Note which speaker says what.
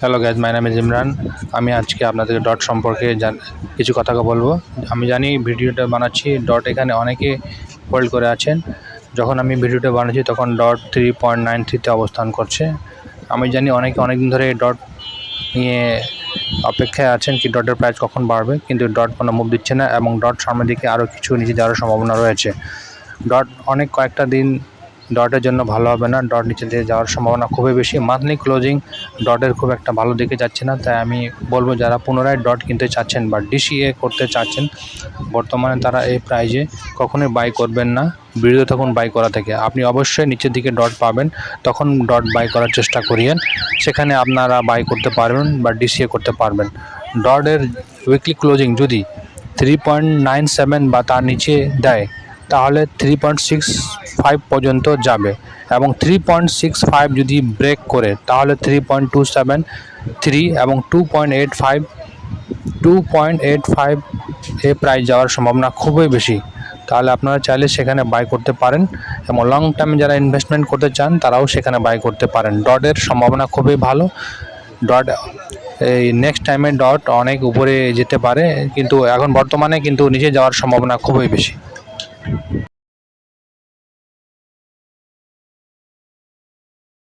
Speaker 1: Hello guys, my name is Imran. আমি আজকে আপনাদের ডট সম্পর্কে কিছু কথা বলবো। আমি জানি ভিডিওটা বানাচ্ছি, ডট এখানে অনেকে হোল্ড করে আছেন। যখন আমি ভিডিওটা বানাচ্ছি তখন ডট 3.93-তে অবস্থান করছে। আমি জানি অনেকে অনেকদিন ধরে ডট নিয়ে অপেক্ষায় আছেন কি ডটের প্রাইস কখন বাড়বে, কিন্তু ডট কোনো মুভ দিচ্ছে না এবং ডট সামনের দিকে আরও কিছু নিচে যাওয়ার সম্ভাবনা রয়েছে। ডট কয়েকটা দিন ডটের জন্য ভালো হবে না, ডট নিচে দিয়ে যাওয়ার সম্ভাবনা খুবই বেশি। মান্থলি ক্লোজিং ডটের খুব একটা ভালো দিকে যাচ্ছে না, তাই আমি বলবো যারা পুনরায় ডট কিনতে চাচ্ছেন বা ডিসিএ করতে চাচ্ছেন বর্তমানে তারা এই প্রাইজে কখনোই বাই করবেন না। বিরত তখন বাই করা থেকে আপনি অবশ্যই নিচের দিকে ডট পাবেন, তখন ডট বাই করার চেষ্টা করিয়েন, সেখানে আপনারা বাই করতে পারবেন বা ডিসিএ করতে পারবেন। ডটের উইকলি ক্লোজিং যদি 3.97 বা তার নিচে দেয় তাহলে 3.65 পর্যন্ত যাবে এবং 3.65 যদি ব্রেক করে তাহলে 3.273 এবং 2.85 এ প্রাইস যাওয়ার সম্ভাবনা খুবই বেশি। তাহলে আপনারা চাইলে সেখানে বাই করতে পারেন এবং লং টার্মে যারা ইনভেস্টমেন্ট করতে চান তারাও সেখানে বাই করতে পারেন। ডটের সম্ভাবনা খুবই ভালো। ডট এই নেক্সট টাইমে ডট অনেক উপরে যেতে পারে, কিন্তু এখন বর্তমানে কিন্তু নিচে যাওয়ার সম্ভাবনা খুবই বেশি।